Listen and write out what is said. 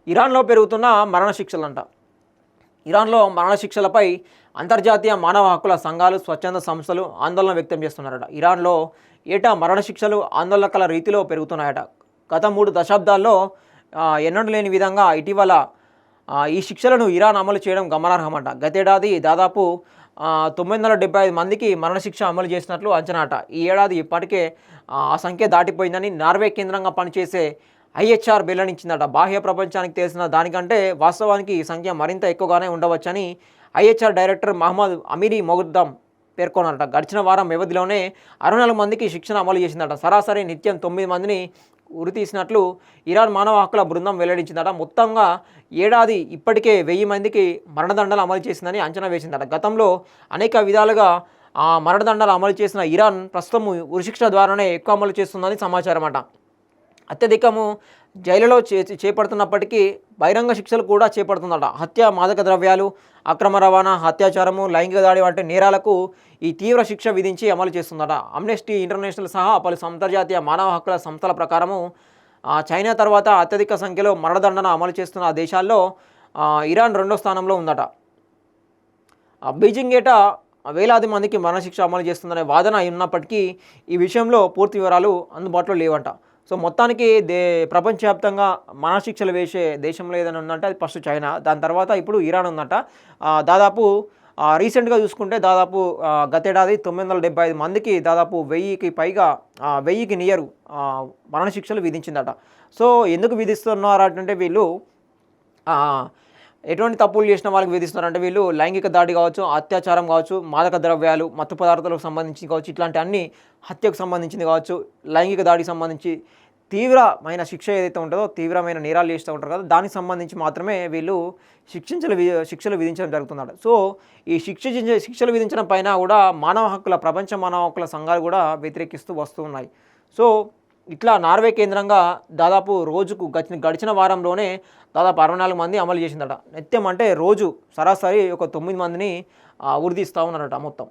ఇరాన్లో పెరుగుతున్న మరణశిక్షలంట. ఇరాన్లో మరణశిక్షలపై అంతర్జాతీయ మానవ హక్కుల సంఘాలు, స్వచ్ఛంద సంస్థలు ఆందోళన వ్యక్తం చేస్తున్నారట. ఇరాన్లో ఏటా మరణశిక్షలు ఆందోళనకల రీతిలో పెరుగుతున్నాయట. గత 3 దశాబ్దాల్లో ఎన్నడూ లేని విధంగా ఇటీవల ఈ శిక్షలను ఇరాన్ అమలు చేయడం గమనార్హమట. గతేడాది దాదాపు 975 మందికి మరణశిక్ష అమలు చేసినట్లు అంచనాట. ఈ ఏడాది ఇప్పటికే ఆ సంఖ్య దాటిపోయిందని నార్వే కేంద్రంగా పనిచేసే ఐహెచ్ఆర్ వెల్లడించిందట. బాహ్య ప్రపంచానికి తెలిసిన దానికంటే వాస్తవానికి ఈ సంఖ్య మరింత ఎక్కువగానే ఉండవచ్చని ఐహెచ్ఆర్ డైరెక్టర్ మహమ్మద్ అమీరీ మొగుద్దాం పేర్కొన్నారట. గడిచిన వారం వ్యవధిలోనే 64 మందికి శిక్షణ అమలు చేసిందట. సరాసరి నిత్యం 9 మందిని ఉరితీసినట్లు ఇరాన్ మానవ హక్కుల బృందం వెల్లడించిందట. మొత్తంగా ఏడాది ఇప్పటికే 1000 మందికి మరణదండలు అమలు చేసిందని అంచనా వేసిందట. గతంలో అనేక విధాలుగా మరణదండలు అమలు చేసిన ఇరాన్ ప్రస్తుతం ఉరిశిక్ష ద్వారానే ఎక్కువ అమలు చేస్తుందని సమాచారం అట. అత్యధికము జైలులో చేపడుతున్నప్పటికీ బహిరంగ శిక్షలు కూడా చేపడుతుందట. హత్య, మాదక ద్రవ్యాలు, అక్రమ రవాణా, అత్యాచారము, లైంగిక దాడి వంటి నేరాలకు ఈ తీవ్ర శిక్ష విధించి అమలు చేస్తుందట. అమ్నెస్టీ ఇంటర్నేషనల్ సహా పలు అంతర్జాతీయ మానవ హక్కుల సంస్థల ప్రకారము చైనా తర్వాత అత్యధిక సంఖ్యలో మరణదండన అమలు చేస్తున్న దేశాల్లో ఇరాన్ 2వ స్థానంలో ఉందట. బీజింగ్ ఏటా వేలాది మందికి మరణశిక్ష అమలు చేస్తుందనే వాదన ఉన్నప్పటికీ ఈ విషయంలో పూర్తి వివరాలు అందుబాటులో లేవంట. సో మొత్తానికి ప్రపంచవ్యాప్తంగా మరణశిక్షలు వేసే దేశంలో ఏదైనా ఉందంటే అది ఫస్ట్ చైనా, దాని తర్వాత ఇప్పుడు ఇరాన్ ఉందట. దాదాపు రీసెంట్గా చూసుకుంటే దాదాపు గతేడాది 975 మందికి దాదాపు 1000కి పైగా 1000కి నియరు మరణశిక్షలు విధించిందట. సో ఎందుకు విధిస్తున్నారంటే వీళ్ళు ఎటువంటి తప్పులు చేసిన వాళ్ళకి విధిస్తున్నారంటే వీళ్ళు లైంగిక దాడి కావచ్చు, అత్యాచారం కావచ్చు, మాదక ద్రవ్యాలు, మత్తు పదార్థాలకు సంబంధించి కావచ్చు, ఇట్లాంటి అన్ని హత్యకు సంబంధించింది కావచ్చు, లైంగిక దాడికి సంబంధించి తీవ్రమైన శిక్ష ఏదైతే ఉంటుందో, తీవ్రమైన నేరాలు చేస్తూ ఉంటారు కదా, దానికి సంబంధించి మాత్రమే వీళ్ళు శిక్షలు విధించడం జరుగుతుందట. సో ఈ శిక్షలు విధించడం పైన కూడా ప్రపంచ మానవ హక్కుల సంఘాలు కూడా వ్యతిరేకిస్తూ వస్తూ ఉన్నాయి. సో ఇట్లా నార్వే కేంద్రంగా దాదాపు రోజుకు గడిచిన వారంలోనే దాదాపు 64 మంది అమలు చేసిందట. నిత్యం అంటే రోజు సరాసరి ఒక 9 మందిని ఉరిదీస్తూ ఉన్నారట మొత్తం.